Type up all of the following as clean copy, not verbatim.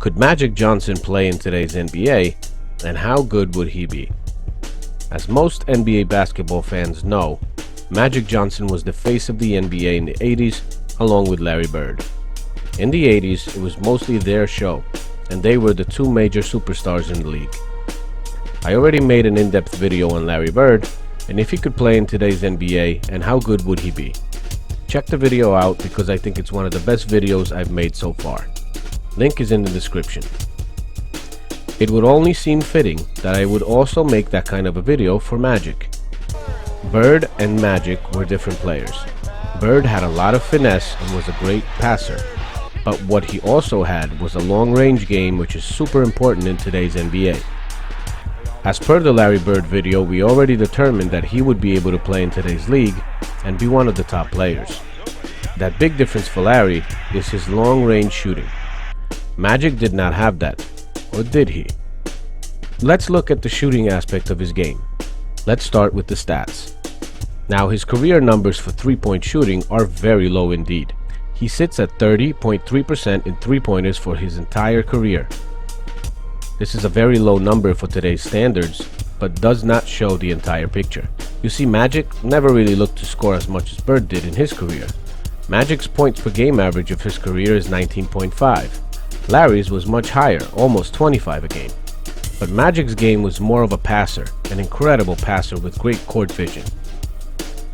Could Magic Johnson play in today's NBA, and how good would he be? As most NBA basketball fans know, Magic Johnson was the face of the NBA in the 80s along with Larry Bird. In the 80s, it was mostly their show, and they were the two major superstars in the league. I already made an in-depth video on Larry Bird, and if he could play in today's NBA, and how good would he be? Check the video out because I think it's one of the best videos I've made so far. Link is in the description. It would only seem fitting that I would also make that kind of a video for Magic. Bird and Magic were different players. Bird had a lot of finesse and was a great passer, but what he also had was a long-range game, which is super important in today's NBA. As per the Larry Bird video, we already determined that he would be able to play in today's league and be one of the top players. That big difference for Larry is his long-range shooting. Magic did not have that, or did he? Let's look at the shooting aspect of his game. Let's start with the stats. Now, his career numbers for three-point shooting are very low indeed. He sits at 30.3% in three-pointers for his entire career. This is a very low number for today's standards, but does not show the entire picture. You see, Magic never really looked to score as much as Bird did in his career. Magic's points per game average of his career is 19.5. Larry's was much higher, almost 25 a game. But Magic's game was more of a passer, an incredible passer with great court vision.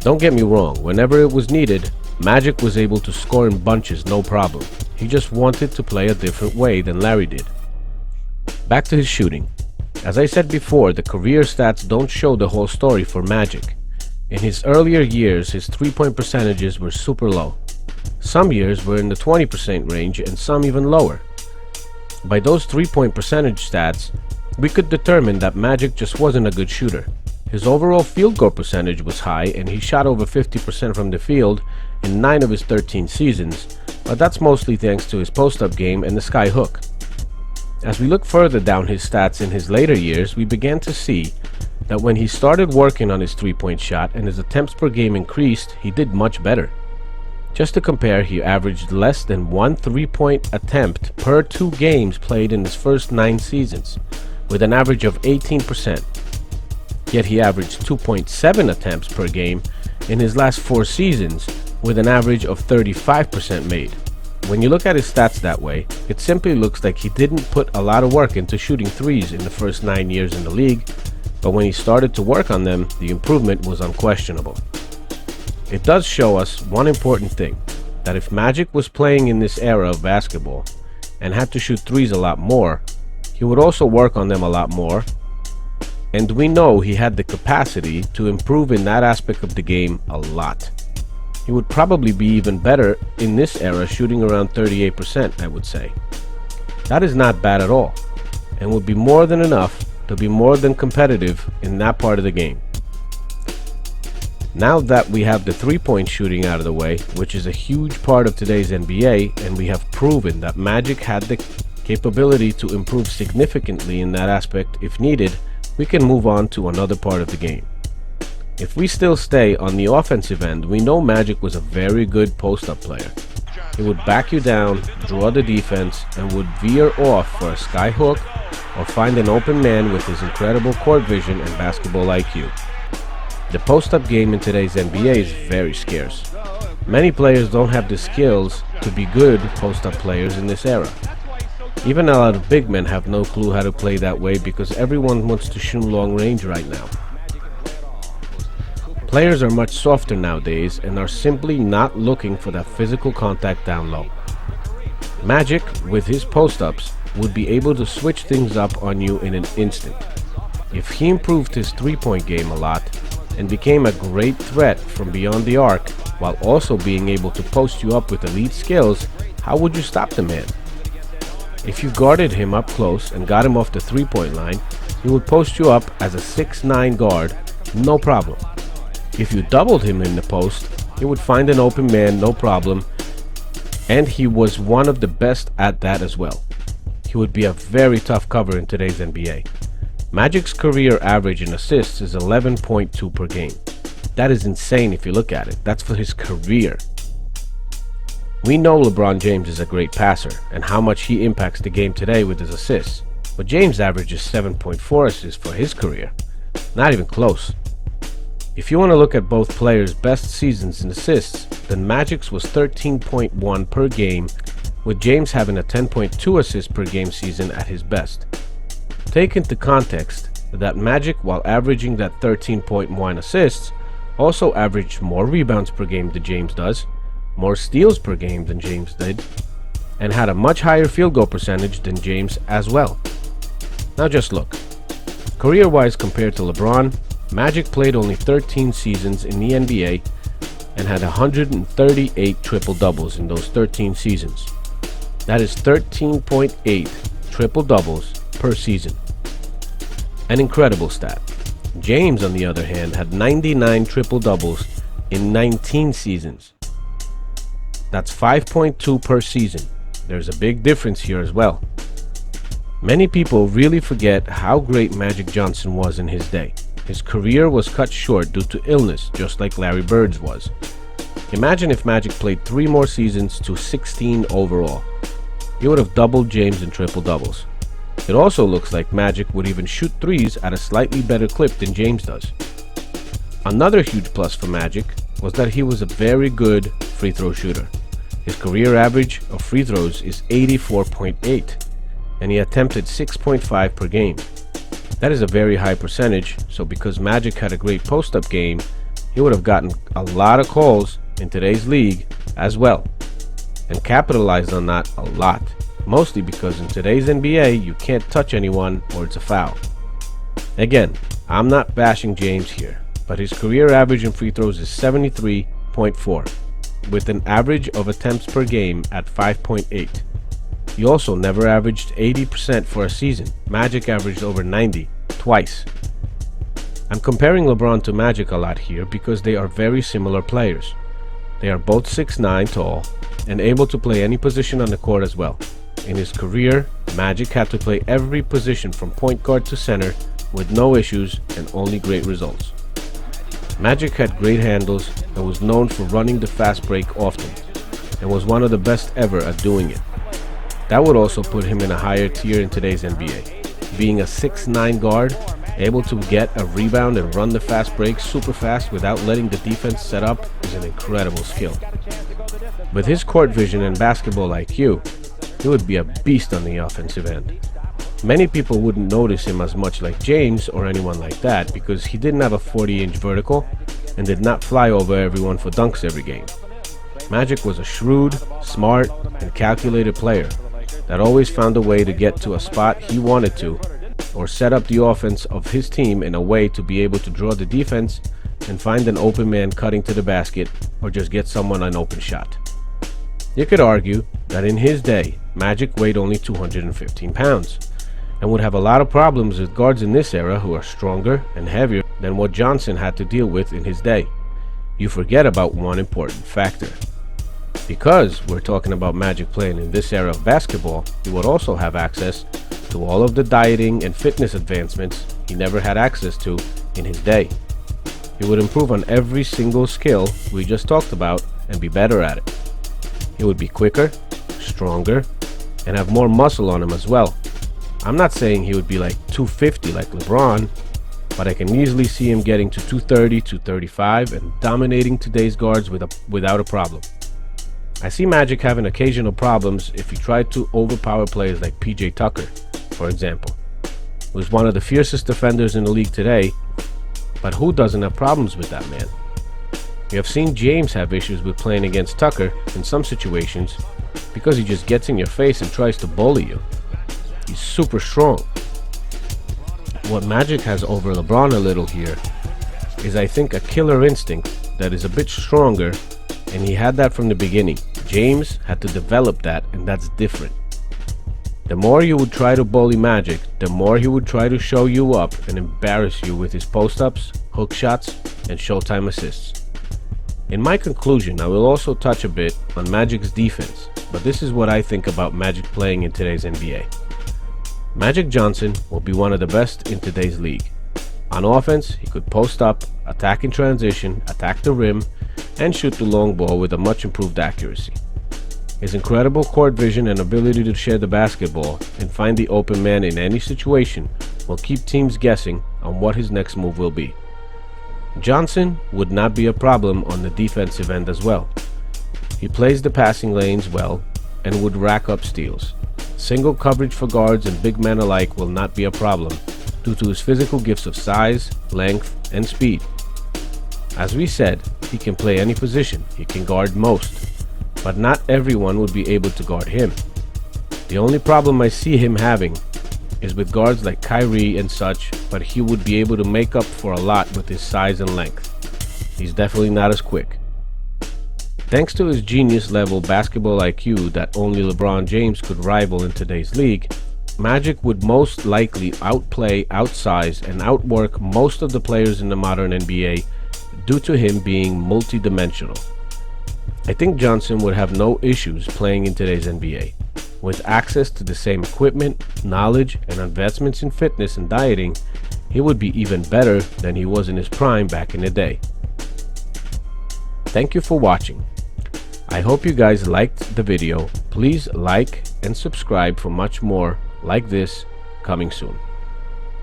Don't get me wrong, whenever it was needed, Magic was able to score in bunches, no problem. He just wanted to play a different way than Larry did. Back to his shooting. As I said before, the career stats don't show the whole story for Magic. In his earlier years, his three-point percentages were super low. Some years were in the 20% range and some even lower. By those three-point percentage stats, we could determine that Magic just wasn't a good shooter. His overall field goal percentage was high and he shot over 50% from the field in 9 of his 13 seasons, but that's mostly thanks to his post-up game and the sky hook. As we look further down his stats in his later years, we began to see that when he started working on his three-point shot and his attempts per game increased, he did much better. Just to compare, he averaged less than 1 three-point attempt per 2 games played in his first 9 seasons, with an average of 18%. Yet he averaged 2.7 attempts per game in his last 4 seasons, with an average of 35% made. When you look at his stats that way, it simply looks like he didn't put a lot of work into shooting threes in the first 9 years in the league, but when he started to work on them, the improvement was unquestionable. It does show us one important thing, that if Magic was playing in this era of basketball and had to shoot threes a lot more, he would also work on them a lot more, and we know he had the capacity to improve in that aspect of the game a lot. He would probably be even better in this era, shooting around 38%, I would say. That is not bad at all, and would be more than enough to be more than competitive in that part of the game. Now that we have the three-point shooting out of the way, which is a huge part of today's NBA, and we have proven that Magic had the capability to improve significantly in that aspect if needed, we can move on to another part of the game. If we still stay on the offensive end, we know Magic was a very good post-up player. He would back you down, draw the defense, and would veer off for a sky hook or find an open man with his incredible court vision and basketball IQ. The post-up game in today's NBA is very scarce. Many players don't have the skills to be good post-up players in this era. Even a lot of big men have no clue how to play that way because everyone wants to shoot long range right now. Players are much softer nowadays and are simply not looking for that physical contact down low. Magic, with his post-ups, would be able to switch things up on you in an instant. If he improved his three-point game a lot and became a great threat from beyond the arc while also being able to post you up with elite skills, how would you stop the man? If you guarded him up close and got him off the three-point line, he would post you up as a 6'9" guard, no problem. If you doubled him in the post, he would find an open man, no problem, and he was one of the best at that as well. He would be a very tough cover in today's NBA. Magic's career average in assists is 11.2 per game. That is insane if you look at it. That's for his career. We know LeBron James is a great passer and how much he impacts the game today with his assists, but James averages 7.4 assists for his career. Not even close. If you want to look at both players' best seasons in assists, then Magic's was 13.1 per game, with James having a 10.2 assists per game season at his best. Take into context that Magic, while averaging that 13.1 assists, also averaged more rebounds per game than James does, more steals per game than James did, and had a much higher field goal percentage than James as well. Now just look. Career-wise compared to LeBron, Magic played only 13 seasons in the NBA and had 138 triple-doubles in those 13 seasons. That is 13.8 triple-doubles per season. An incredible stat. James, on the other hand, had 99 triple-doubles in 19 seasons. That's 5.2 per season. There's a big difference here as well. Many people really forget how great Magic Johnson was in his day. His career was cut short due to illness, just like Larry Bird's was. Imagine if Magic played 3 more seasons to 16 overall. He would have doubled James in triple-doubles. It also looks like Magic would even shoot threes at a slightly better clip than James does. Another huge plus for Magic was that he was a very good free throw shooter. His career average of free throws is 84.8, and he attempted 6.5 per game. That is a very high percentage, so because Magic had a great post-up game, he would have gotten a lot of calls in today's league as well, and capitalized on that a lot, mostly because in today's NBA you can't touch anyone or it's a foul. Again, I'm not bashing James here, but his career average in free throws is 73.4, with an average of attempts per game at 5.8. He also never averaged 80% for a season. Magic averaged over 90 twice. I'm comparing LeBron to Magic a lot here because they are very similar players. They are both 6'9" tall and able to play any position on the court as well. In his career, Magic had to play every position from point guard to center with no issues and only great results. Magic had great handles and was known for running the fast break often, and was one of the best ever at doing it. That would also put him in a higher tier in today's NBA. Being a 6'9" guard, able to get a rebound and run the fast break super fast without letting the defense set up is an incredible skill. With his court vision and basketball IQ, he would be a beast on the offensive end. Many people wouldn't notice him as much like James or anyone like that because he didn't have a 40-inch vertical and did not fly over everyone for dunks every game. Magic was a shrewd, smart, and calculated player that always found a way to get to a spot he wanted to, or set up the offense of his team in a way to be able to draw the defense and find an open man cutting to the basket, or just get someone an open shot. You could argue that in his day, Magic weighed only 215 pounds, and would have a lot of problems with guards in this era who are stronger and heavier than what Johnson had to deal with in his day. You forget about one important factor. Because we're talking about Magic playing in this era of basketball, he would also have access to all of the dieting and fitness advancements he never had access to in his day. He would improve on every single skill we just talked about and be better at it. He would be quicker, stronger, and have more muscle on him as well. I'm not saying he would be like 250 like LeBron, but I can easily see him getting to 230, 235 and dominating today's guards without a problem. I see Magic having occasional problems if he tried to overpower players like PJ Tucker, for example, who's one of the fiercest defenders in the league today, but who doesn't have problems with that man? You have seen James have issues with playing against Tucker in some situations because he just gets in your face and tries to bully you. He's super strong. What Magic has over LeBron a little here is, I think, a killer instinct that is a bit stronger, and he had that from the beginning. James had to develop that, and that's different. The more you would try to bully Magic, the more he would try to show you up and embarrass you with his post-ups, hook shots, and showtime assists. In my conclusion, I will also touch a bit on Magic's defense, but this is what I think about Magic playing in today's NBA. Magic Johnson will be one of the best in today's league. On offense, he could post up, attack in transition, attack the rim, and shoot the long ball with a much improved accuracy. His incredible court vision and ability to share the basketball and find the open man in any situation will keep teams guessing on what his next move will be. Johnson would not be a problem on the defensive end as well. He plays the passing lanes well and would rack up steals. Single coverage for guards and big men alike will not be a problem due to his physical gifts of size, length, and speed. As we said, he can play any position, he can guard most, but not everyone would be able to guard him. The only problem I see him having is with guards like Kyrie and such, but he would be able to make up for a lot with his size and length. He's definitely not as quick. Thanks to his genius level basketball IQ that only LeBron James could rival in today's league, Magic would most likely outplay, outsize, and outwork most of the players in the modern NBA due to him being multi-dimensional. I think Johnson would have no issues playing in today's NBA. With access to the same equipment, knowledge, and investments in fitness and dieting, he would be even better than he was in his prime back in the day. Thank you for watching. I hope you guys liked the video. Please like and subscribe for much more like this coming soon.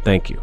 Thank you.